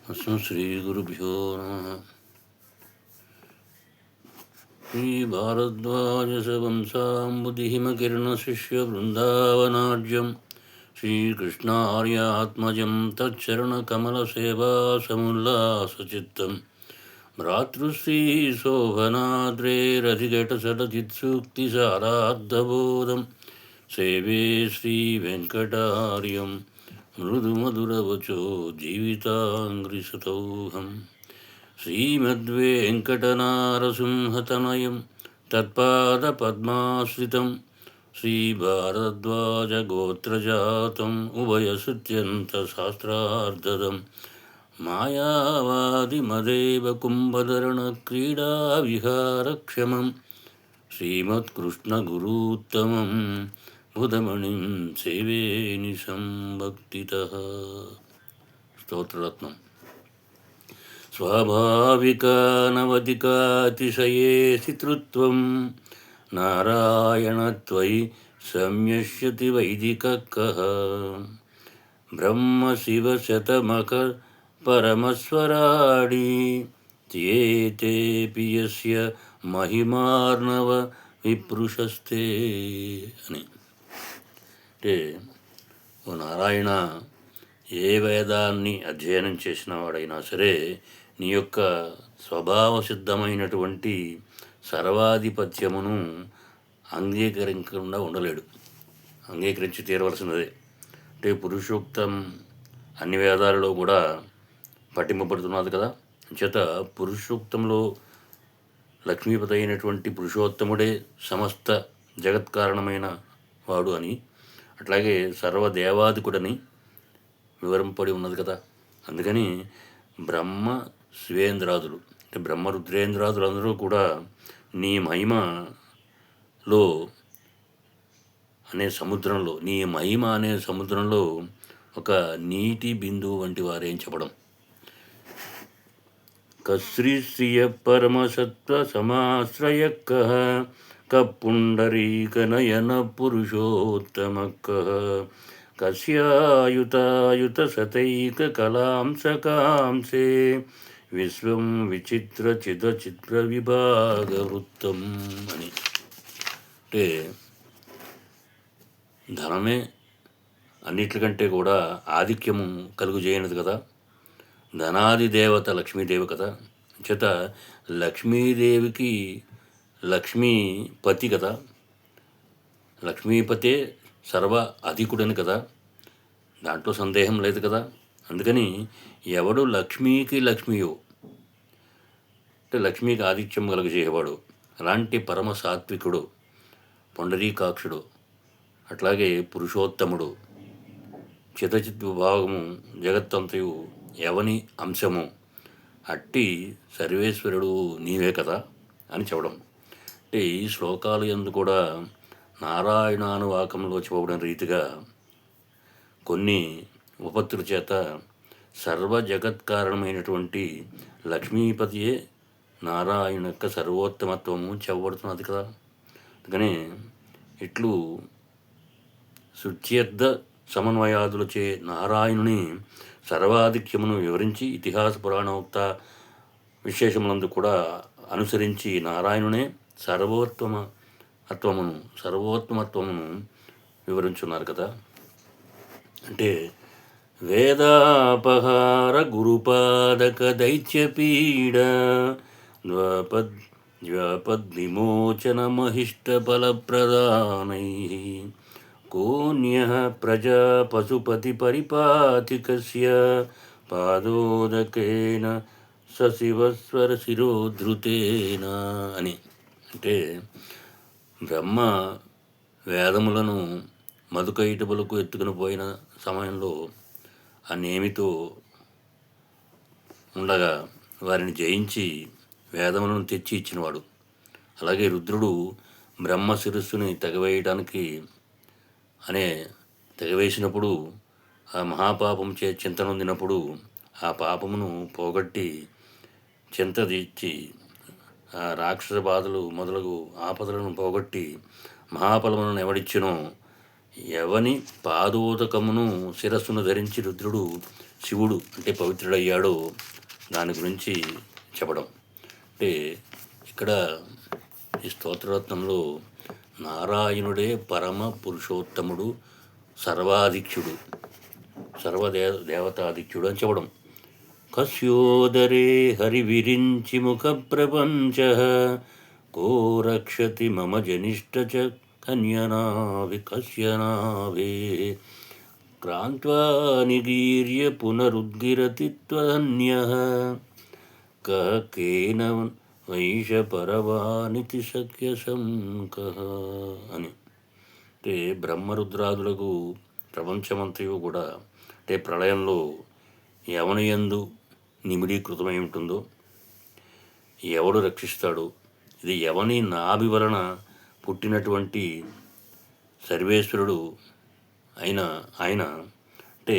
श्रीगुरुभ्यो नमः। श्रीभारद्वाजसवंसाम्बुधिहिमकिरणशिष्यवृन्दावनाढ्यं श्रीकृष्णार्यात्मजं तच्चरणकमलसेवासमुल्लासचित्तं भ्रातृश्रीशोभनाद्रेरधिघटसरचित्सूक्तिसाराद्धबोधं सेवे श्रीवेङ्कटार्यं मृदुमधुरवचो जीविताङ्घ्रिसतौहम् श्रीमद्वेङ्कटनारसिंहतनयं तत्पादपद्माश्रितं श्रीभारद्वाजगोत्रजातम् उभयसुत्यन्तशास्त्रार्धदं मायावादिमदेव कुम्भधरणक्रीडाविहारक्षमं श्रीमत्कृष्णगुरूत्तमं बुधमणिं सेवे निसंभक्तितः। स्तोत्ररत्नम्। स्वाभाविकानवधिकातिशयेऽसि तृत्वं नारायणत्वयि संयश्यति वैदिकः कः ब्रह्मशिवशतमख परमस्वराणि త్యేతేపి యస్య మహిమార్ణవ విప్రుషస్తే అని. అంటే ఓ నారాయణ, ఏ వేదాన్ని అధ్యయనం చేసిన వాడైనా సరే నీ యొక్క స్వభావ సిద్ధమైనటువంటి సర్వాధిపత్యమును అంగీకరించకుండా ఉండలేడు. అంగీకరించి తీరవలసినదే. అంటే పురుషోక్తం అన్ని వేదాలలో కూడా పట్టింపబడుతున్నది కదా. చేత పురుషోక్తంలో లక్ష్మీపతి అయినటువంటి పురుషోత్తముడే సమస్త జగత్కారణమైన వాడు అని, అట్లాగే సర్వదేవాదికుడని వివరింపడి ఉన్నది కదా. అందుకని బ్రహ్మ శివేంద్రాదులు అంటే బ్రహ్మ రుద్రేంద్రాదులు అందరూ కూడా నీ మహిమలో అనే సముద్రంలో, నీ మహిమ అనే సముద్రంలో ఒక నీటి బిందువు వంటి వారేం చెప్పడం. కశ్రీశ్రియ పరమసత్వ సమాశ్రయ కపుండరీకనయన పురుషోత్తమక కస్యాయుతాయుత సతైక కలాంసకాంసే విశ్వం విచిత్ర చిత్ర విభాగ వృత్తం అని. అంటే ధనమే అన్నిటికంటే కూడా ఆధిక్యము కలుగుజేయనది కదా. ధనాది దేవత లక్ష్మీదేవి కదా. చేత లక్ష్మీదేవికి లక్ష్మీపతి కదా. లక్ష్మీపతే సర్వ అధికుడని కదా, దాంట్లో సందేహం లేదు కదా. అందుకని ఎవడు లక్ష్మీకి లక్ష్మియో అంటే లక్ష్మీకి ఆధిక్యం కలుగజేయవాడు, అలాంటి పరమ సాత్వికుడు పొండరీకాక్షుడు, అట్లాగే పురుషోత్తముడు, చితచిత్ విభాగము జగత్తంతయు ఎవని అంశము, అట్టి సర్వేశ్వరుడు నీవే కదా అని చెప్పడం. అంటే ఈ శ్లోకాలు యందు కూడా నారాయణానువాకంలో చెప్పబడిన రీతిగా కొన్ని ఉపత్తుల చేత సర్వ జగత్కారణమైనటువంటి లక్ష్మీపతియే నారాయణ యొక్క సర్వోత్తమత్వము చెప్పబడుతున్నది కదా. అందుకని ఇట్లు శుచ్యర్థ సమన్వయాదులచే నారాయణుని సర్వాధిక్యమును వివరించి ఇతిహాస పురాణోక్త విశేషములందు కూడా అనుసరించి నారాయణునే సర్వోత్తమత్వమును వివరించున్నారు కదా. అంటే వేదాపహార గురుపాదక దైత్యపీడ ద్వాపద్విమోచన మహిష్ట ఫలప్రదానై కోన్యః ప్రజా పశుపతి పరిపాతికస్య పాదోదకేన సశివస్వర శిరోధృతేన అని. అంటే బ్రహ్మ వేదములను మధుకైటబులకు ఎత్తుకుని పోయిన సమయంలో ఆ నేమితో ఉండగా వారిని జయించి వేదములను తెచ్చి ఇచ్చినవాడు. అలాగే రుద్రుడు బ్రహ్మ శిరస్సుని తెగవేసినప్పుడు ఆ మహాపాపం చింత నొందినప్పుడు ఆ పాపమును పోగొట్టి చింత తీర్చి ఆ రాక్షస బాధలు మొదలగు ఆపదలను పోగొట్టి మహాఫలములను ఎవడిచ్చినో ఎవని పాదోదకమును శిరస్సును ధరించి రుద్రుడు శివుడు అంటే పవిత్రుడయ్యాడో దాని గురించి చెప్పడం. అంటే ఇక్కడ ఈ స్తోత్రరత్నంలో నారాయణుడే పరమ పురుషోత్తముడు, సర్వాధిక్యుడు, దేవతాధిక్యుడు అని చెప్పడం. కస్యోదరే హరివిరించి ముఖ ప్రపంచ కో రక్షతి మమ జనిష్ట చ కన్యనాభి కస్యనాభే క్రాంత్వా నిగీర్య పునరుద్గిరతి త్వధన్యః కః కేన వైష పరవానితి శక్య శంకః అని. అంటే బ్రహ్మరుద్రాదులకు ప్రపంచమంతయు కూడా అంటే ప్రళయంలో ఎవని యందు నిమిడీకృతమై ఉంటుందో ఎవడు రక్షిస్తాడు, ఇది ఎవని నాభి వలన పుట్టినటువంటి సర్వేశ్వరుడు ఆయన అంటే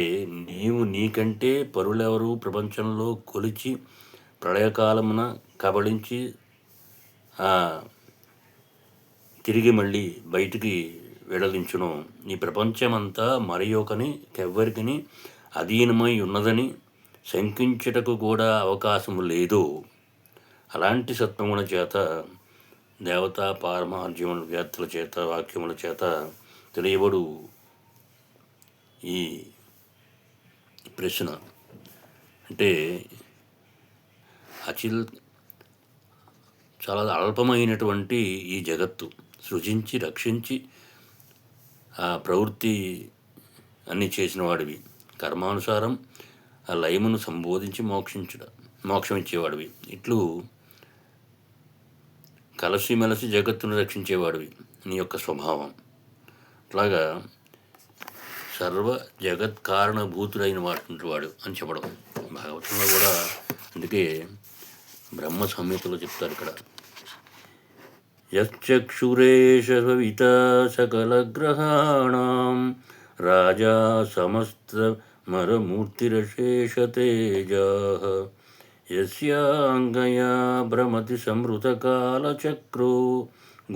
నీవు నీకంటే పరులెవరు ప్రపంచంలో కొలిచి ప్రళయకాలమున కబళించి తిరిగి మళ్ళీ బయటికి వెడలించును. ఈ ప్రపంచమంతా మరి ఒకరికి అధీనమై ఉన్నదని శంకించుటకు కూడా అవకాశము లేదు. అలాంటి సత్వముల చేత దేవతా పారమార్జ్యముల వ్యాప్తుల చేత వాక్యముల చేత తెలియబడు ఈ ప్రశ్న. అంటే చాలా అల్పమైనటువంటి ఈ జగత్తు సృజించి రక్షించి ఆ ప్రవృత్తి అన్నీ చేసిన వాడివి, కర్మానుసారం ఆ లయమును సంబోధించి మోక్షం ఇచ్చేవాడివి, ఇట్లు కలసిమెలసి జగత్తును రక్షించేవాడివి నీ యొక్క స్వభావం. అట్లాగా సర్వ జగత్ కారణభూతుడైన వాడు అని చెప్పడం భాగవతంలో కూడా. అందుకే బ్రహ్మ సంహితలో చెప్తారు ఇక్కడ, యక్షురేష సవిత సకల గ్రహాణం రాజా సమస్త మరమూర్తిరశేష తేజాః యస్యాంగయా భ్రమతి సంవృతకాలచక్రో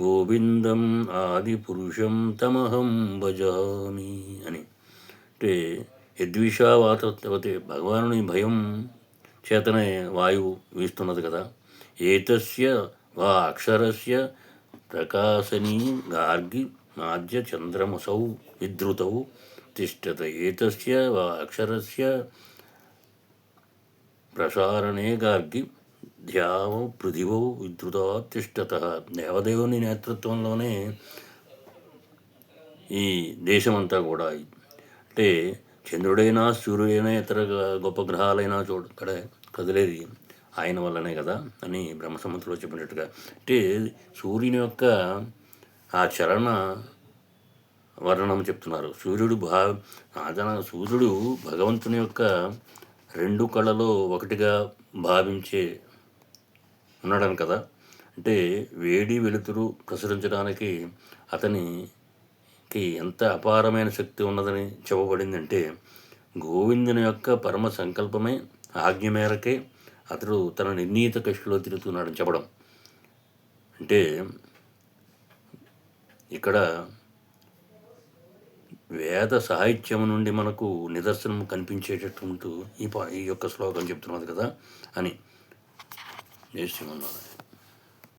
గోవిందం ఆదిపురుషం తమహం భజామి అని. అంటే యద్విషావాతవతే భగవానుని భయం చేతనే వాయువు వీస్తున్నది కదా. ఏతస్య వా అక్షరస్య ప్రకాశనీ గార్గి మాద్య చంద్రమసౌ విధృతౌ తిష్టత ఏతస్య వా అక్షరస్య ప్రసారణే గార్గి ధ్యావ పృథివౌ విధృతా తిష్టత. దేవదేవుని నేతృత్వంలోనే ఈ దేశమంతా కూడా, అంటే చంద్రుడైనా సూర్యుడైనా ఇతర గొప్ప గ్రహాలైనా ఇక్కడ కదిలేది ఆయన వల్లనే కదా అని బ్రహ్మసంహితలో చెప్పినట్టుగా. అంటే సూర్యుని యొక్క ఆ చలన వర్ణనం చెప్తున్నారు. సూర్యుడు భగవంతుని యొక్క రెండు కళలో ఒకటిగా భావించే ఉన్నాడని కదా. అంటే వేడి వెలుతురు ప్రసరించడానికి అతనికి ఎంత అపారమైన శక్తి ఉన్నదని చెప్పబడిందంటే గోవిందుని యొక్క పరమ సంకల్పమే ఆజ్ఞ మేరకే అతడు తన నిర్ణీత కక్షలో తిరుగుతున్నాడని చెప్పడం. అంటే ఇక్కడ వేద సాహిత్యం నుండి మనకు నిదర్శనం కనిపించేటట్టు ఈ యొక్క శ్లోకం చెప్తున్నది కదా అని. జై శ్రీమన్నారాయణ.